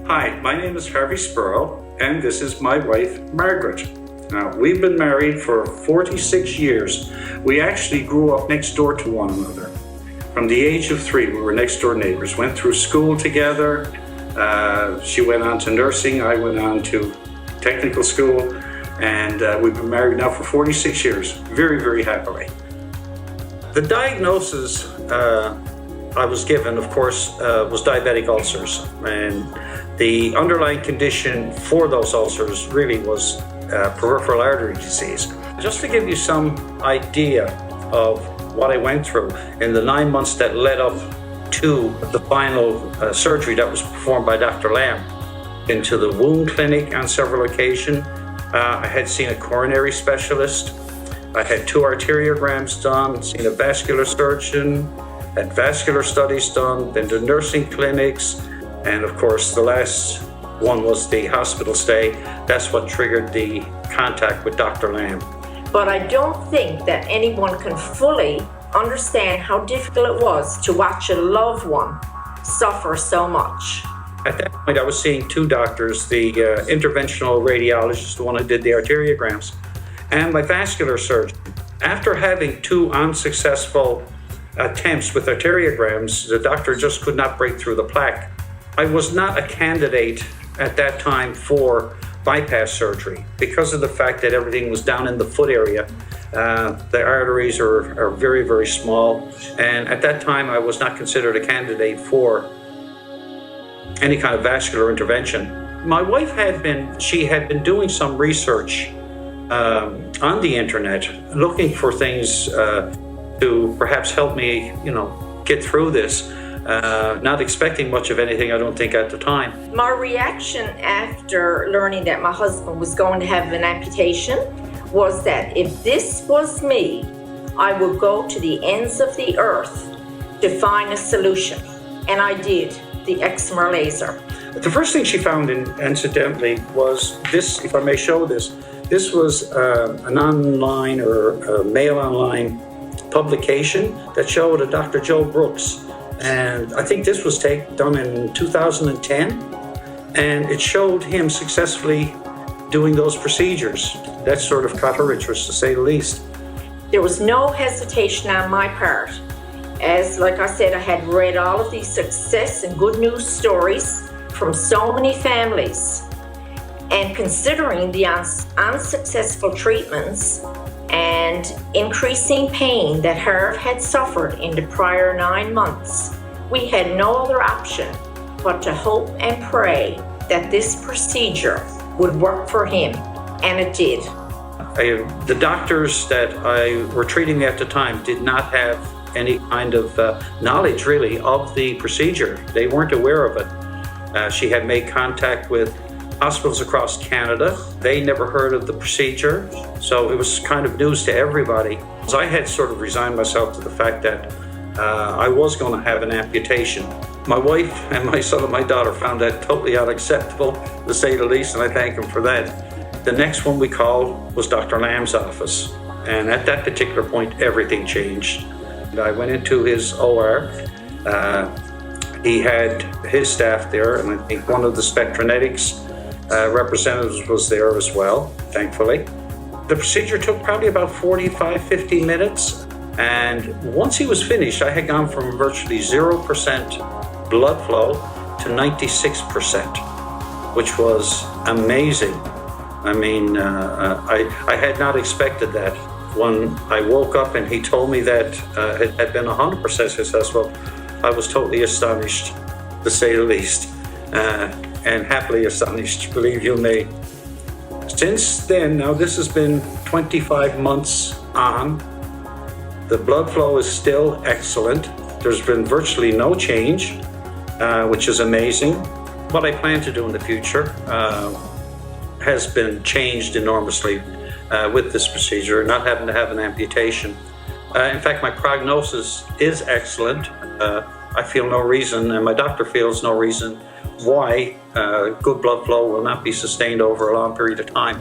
Hi, my name is Harvey Spurrell, and this is my wife, Margaret. Now, we've been married for 46 years. We actually grew up next door to one another. From the age of 3, we were next door neighbors, went through school together. She went on to nursing, I went on to technical school, and we've been married now for 46 years, very, very happily. The diagnosis I was given, of course, was diabetic ulcers, and the underlying condition for those ulcers really was peripheral artery disease. Just to give you some idea of what I went through in the 9 months that led up to the final surgery that was performed by Dr. Lam. Into the wound clinic on several occasions. I had seen a coronary specialist. I had 2 arteriograms done, seen a vascular surgeon, had vascular studies done, been to nursing clinics, and of course the last one was the hospital stay. That's what triggered the contact with Dr. Lam. But I don't think that anyone can fully understand how difficult it was to watch a loved one suffer so much. At that point, I was seeing 2 doctors, the interventional radiologist, the one who did the arteriograms, and my vascular surgeon. After having 2 unsuccessful attempts with arteriograms, the doctor just could not break through the plaque. I was not a candidate at that time for bypass surgery because of the fact that everything was down in the foot area. The arteries are very, very small, and at that time I was not considered a candidate for any kind of vascular intervention. My wife had been doing some research on the internet, looking for things to perhaps help me, get through this. Not expecting much of anything, I don't think, at the time. My reaction after learning that my husband was going to have an amputation was that if this was me, I would go to the ends of the earth to find a solution. And I did, the excimer laser. The first thing she found, incidentally, was this, if I may show this. This was an online or a mail online publication that showed a Dr. Joe Brooks. And I think this was done in 2010, and it showed him successfully doing those procedures. That sort of caught her interest, to say the least. There was no hesitation on my part. As, like I said, I had read all of these success and good news stories from so many families. And considering the unsuccessful treatments and increasing pain that Harv had suffered in the prior 9 months, we had no other option but to hope and pray that this procedure would work for him, and it did. The doctors that were treating me at the time did not have any kind of knowledge, really, of the procedure. They weren't aware of it. She had made contact with hospitals across Canada. They never heard of the procedure, so it was kind of news to everybody. So I had sort of resigned myself to the fact that I was going to have an amputation. My wife and my son and my daughter found that totally unacceptable, to say the least, and I thank them for that. The next one we called was Dr. Lam's office, and at that particular point, everything changed. I went into his OR. He had his staff there, and I think one of the Spectranetics representatives was there as well, thankfully. The procedure took probably about 45-50 minutes, and once he was finished, I had gone from virtually 0% blood flow to 96%, which was amazing. I mean, I had not expected that. When I woke up and he told me that it had been 100% successful, I was totally astonished, to say the least. And happily astonished, believe you me. Since then, now this has been 25 months on, the blood flow is still excellent. There's been virtually no change, which is amazing. What I plan to do in the future has been changed enormously with this procedure, not having to have an amputation. In fact, my prognosis is excellent. I feel no reason, and my doctor feels no reason why good blood flow will not be sustained over a long period of time.